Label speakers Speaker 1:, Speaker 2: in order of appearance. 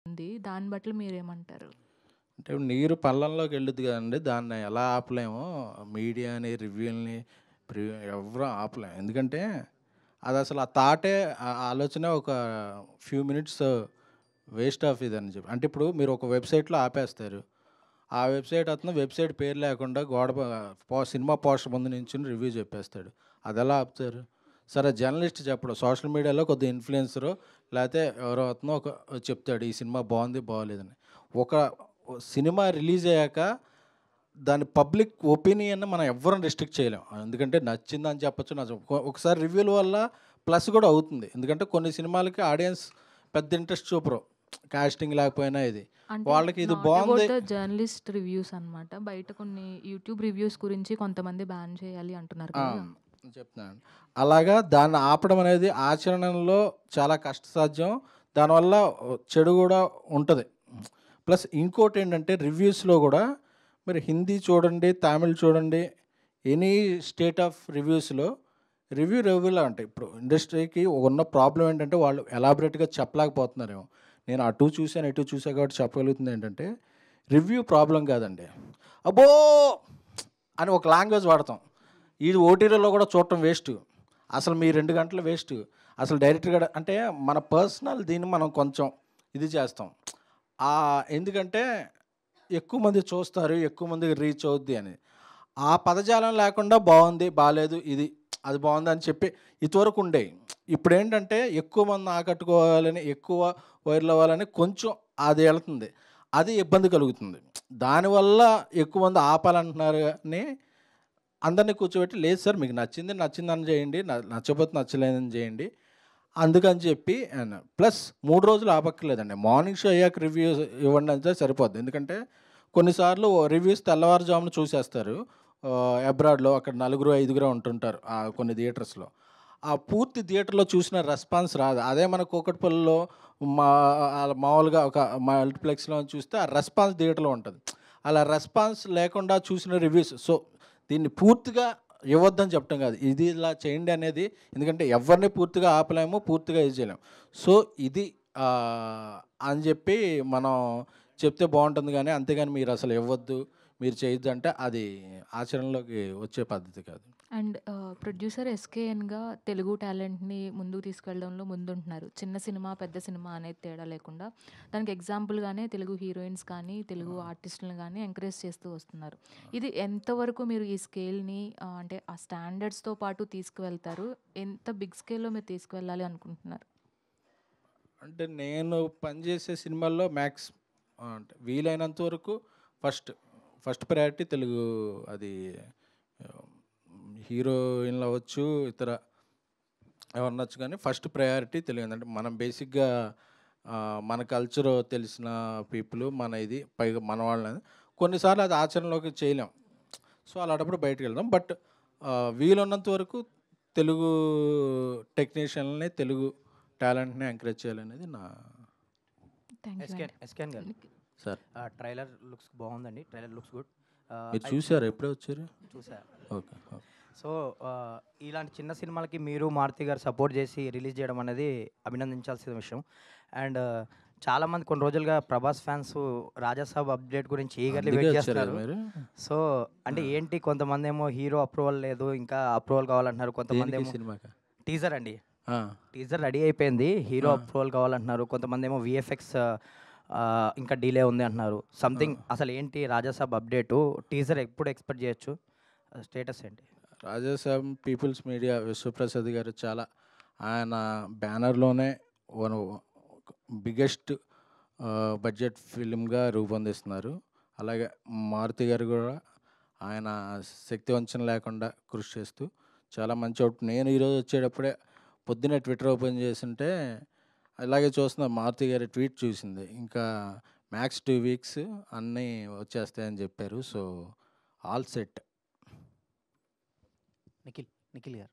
Speaker 1: ఉంది. దాన్ని బట్టి మీరేమంటారు?
Speaker 2: అంటే నీరు పళ్ళంలోకి వెళ్ళుద్ది కదండీ! దాన్ని ఎలా ఆపలేమో మీడియాని, రివ్యూలని ఎవ్వరం ఆపలేం. ఎందుకంటే అదసలు ఆ థాటే ఆలోచనే ఒక ఫ్యూ మినిట్స్ వేస్ట్ ఆఫ్ ఇదని చెప్పి. అంటే ఇప్పుడు మీరు ఒక వెబ్‌సైట్‌లో ఆపేస్తారు. ఆ వెబ్‌సైట్ అతను వెబ్‌సైట్ పేరు లేకుండా గోడ సినిమా పోస్టర్ ముందు నించొని రివ్యూ చెప్పేస్తాడు. అదెలా ఆపుతారు? సరే జర్నలిస్ట్ చెప్పడు. సోషల్ మీడియాలో కొద్దిగా ఇన్‌ఫ్లుయెన్సరో లేతే ఎవరో అతను చెప్తాడు. ఈ సినిమా బావుంది, బాగోలేదని. ఒక సినిమా రిలీజ్ అయ్యాక దాని పబ్లిక్ ఒపీనియన్‌ని మనం ఎవ్వరం రెస్ట్రిక్ట్ చేయలేం. ఎందుకంటే నచ్చిందని చెప్పొచ్చు. ఒకసారి రివ్యూల వల్ల ప్లస్ కూడా అవుతుంది. ఎందుకంటే కొన్ని సినిమాలకి ఆడియన్స్ పెద్ద ఇంట్రెస్ట్ చూపరు. కాస్టింగ్ లేకపోయినా ఇది.
Speaker 1: అంటే
Speaker 2: వాళ్ళకి ఇది
Speaker 1: నాట్ అబౌట్
Speaker 2: బావుంది.
Speaker 1: ద జర్నలిస్ట్ రివ్యూస్ అనమాట. బయట కొన్ని యూట్యూబ్ రివ్యూస్ గురించి కొంతమంది బ్యాన్ చేయాలి అంటున్నారు
Speaker 2: ఆ!
Speaker 1: కదా!
Speaker 2: చెప్తున్నానండి. అలాగా దాన్ని ఆపడం అనేది ఆచరణలో చాలా కష్టసాధ్యం. దానివల్ల చెడు గూడా ఉంటది. ప్లస్ ఇంకోటేంటంటే రివ్యూస్‌లో గూడా మీరు హిందీ చూడండి, తమిళ్ చూడండి, ఎనీ స్టేట్ ఆఫ్ రివ్యూస్‌లో రివ్యూలా ఉంటాయి. ఇప్పుడు ఇండస్ట్రీకి ఉన్న ప్రాబ్లమ్ ఏంటంటే వాళ్ళు ఎలాబొరేట్‌గా చెప్పలేకపోతున్నారేమో. నేను అటు చూసాను, ఇటు చూసా కాబట్టి చెప్పగలుగుతుంది ఏంటంటే రివ్యూ ప్రాబ్లమ్ కాదండి. అబ్బో! అని ఒక లాంగ్వేజ్ వాడతాం. ఇది ఓటీటీలో కూడా చూడటం వేస్టు. అసలు మీ 2 గంటలు వేస్టు. అసలు డైరెక్ట్‌గా అంటే మన పర్సనల్ దీన్ని మనం కొంచెం ఇది చేస్తాం. ఎందుకంటే ఎక్కువ మంది చూస్తారు, ఎక్కువ మందికి రీచ్ అవుద్ది అని. ఆ పదజాలం లేకుండా బావుంది, బాలేదు, ఇది అది బావుందని చెప్పి ఇదివరకు ఉండేయి. ఇప్పుడేంటంటే ఎక్కువ మందిని ఆకట్టుకోవాలని, ఎక్కువ వైరల్ అవ్వాలని కొంచెం అది ఎళ్తుంది. అది ఇబ్బంది కలుగుతుంది. దానివల్ల ఎక్కువ మంది ఆపాలంటున్నారు గానీ అందరిని కూర్చోబెట్టి, లేదు సార్ మీకు నచ్చింది నచ్చిందని చేయండి. నచ్చకపోతే నచ్చలేదని చేయండి. అందుకని చెప్పి ప్లస్ 3 రోజులు ఆపక్కర్లేదండి. మార్నింగ్ షో అయ్యాక రివ్యూస్ ఇవ్వండి అంటే సరిపోద్ది. ఎందుకంటే కొన్నిసార్లు రివ్యూస్ తెల్లవారుజామున చూసేస్తారు. అబ్రాడ్‌లో అక్కడ నలుగురు, ఐదుగురే ఉంటుంటారు కొన్ని థియేటర్స్‌లో. ఆ పూర్తి థియేటర్‌లో చూసిన రెస్పాన్స్ రాదు. అదే మన కూకట్పల్లిలో మా మామూలుగా ఒక మల్టీప్లెక్స్‌లో చూస్తే ఆ రెస్పాన్స్ థియేటర్‌లో ఉంటది. అలా రెస్పాన్స్ లేకుండా చూసిన రివ్యూస్ దీన్ని పూర్తిగా ఇవ్వద్దని చెప్పటం కాదు. ఇది ఇలా చేయండి అనేది ఎందుకంటే ఎవరిని పూర్తిగా ఆపలేము, పూర్తిగా ఇది చేయలేము. సో, ఇది అని చెప్పి మనం చెప్తే బావుంటుంది గానీ, అంతేగాని మీరసలు ఇవ్వద్దు, మీరు చేయొద్దంటే అది ఆచరణలోకి వచ్చే పద్ధతి కాదు.
Speaker 1: అండ్ ప్రొడ్యూసర్ ఎస్‌కేఎన్‌గా తెలుగు టాలెంట్‌ని ముందుకు తీసుకెళ్ళడంలో ముందుంటున్నారు. చిన్న సినిమా, పెద్ద సినిమా అనేది తేడా లేకుండా. దానికి ఎగ్జాంపుల్‌గానే తెలుగు హీరోయిన్స్ కానీ, తెలుగు ఆర్టిస్టులను గానీ ఎంకరేజ్ చేస్తూ వస్తున్నారు. ఇది ఎంతవరకు మీరు ఈ స్కేల్‌ని అంటే ఆ స్టాండర్డ్స్‌తో పాటు తీసుకువెళ్తారు? ఎంత బిగ్ స్కేల్‌లో మీరు తీసుకువెళ్ళాలి అనుకుంటున్నారు?
Speaker 2: అంటే నేను పనిచేసే సినిమాల్లో అంటే వీలైనంత వరకు ఫస్ట్, ఫస్ట్ ప్రయారిటీ తెలుగు అది ఆహ్, హీరోయిన్‌లు అవ్వచ్చు, ఇతర ఎవరనొచ్చు కానీ ఫస్ట్ ప్రయారిటీ తెలుగు. అంటే మనం బేసిక్‌గా మన కల్చర్ తెలిసిన పీపుల్ మన ఇది పైగా మన వాళ్ళని కొన్నిసార్లు అది ఆచరణలోకి చేయలేం. సో, అలాంటప్పుడు బయటికెళ్దాం. బట్ వీలున్నంత వరకు తెలుగు టెక్నీషియన్‌లని, తెలుగు టాలెంట్‌ని ఎంకరేజ్ చేయాలనేది నా
Speaker 1: థ్యాంక్ యూ అండి.
Speaker 3: ఎస్‌కేఎన్ గారు.
Speaker 1: నిఖిల్.
Speaker 2: సార్.
Speaker 3: ట్రైలర్ లుక్స్ బావుందండి. Trailer looks good.
Speaker 2: మీరు
Speaker 3: అయితే
Speaker 2: చూసారా? ఎప్పుడే వచ్చారు?
Speaker 3: చూసా.
Speaker 2: ఓకే. ఓకే.
Speaker 3: సో, ఇలాంటి చిన్న సినిమాలకి మీరు, మారుతి గారు సపోర్ట్ చేసి రిలీజ్ చేయడం అనేది అభినందించాల్సిన విషయం. అండ్ చాలామంది కొన్ని రోజులుగా ప్రభాస్ ఫ్యాన్స్ 'రాజాసాబ్' అప్డేట్ గురించి ఈగర్‌లీ
Speaker 2: అందుకే
Speaker 3: వెయిట్
Speaker 2: వచ్చారు కదా
Speaker 3: చేస్తున్నారు.
Speaker 2: మీరు?
Speaker 3: సో, అంటే ఏంటి కొంతమందేమో హీరో అప్రూవల్ లేదు, ఇంకా అప్రూవల్ కావాలంటున్నారు.
Speaker 2: దేనికి
Speaker 3: కొంతమందేమో
Speaker 2: సినిమాకా?
Speaker 3: టీజర్ అండి.
Speaker 2: ఆ!
Speaker 3: టీజర్ రెడీ అయిపోయింది. హీరో
Speaker 2: ఆ!
Speaker 3: అప్రూవల్ కావాలంటున్నారు. కొంతమందేమో వీఎఫ్ఎక్స్ ఇంకా డిలే ఉంది అంటున్నారు.
Speaker 2: ఆ!
Speaker 3: సంథింగ్ అసలు ఏంటి 'రాజాసాబ్' అప్డేటు? టీజర్ ఎప్పుడు ఎక్స్‌పెక్ట్ చేయొచ్చు? స్టేటస్ ఏంటి?
Speaker 2: రాజాసాబ్ పీపుల్స్ మీడియా విశ్వప్రసాద్ గారు చాలా ఆయన బ్యానర్‌లోనే వన్ బిగ్గెస్ట్ బడ్జెట్ ఫిల్మ్‌గా రూపొందిస్తున్నారు. అలాగే మారుతి గారు కూడా ఆయన శక్తి వంచన లేకుండా కృషి చేస్తూ చాలా మంచి నేను ఈరోజు వచ్చేటప్పుడే పొద్దున్నే ట్విట్టర్ ఓపెన్ చేసుంటే ఇలాగే చూస్తున్నా మారుతి గారి ట్వీట్ చూసింది. ఇంకా మ్యాక్స్ 2 వీక్స్ అన్నీ వచ్చేస్తాయని చెప్పారు. So, all set.
Speaker 3: నిఖిల్ గారు.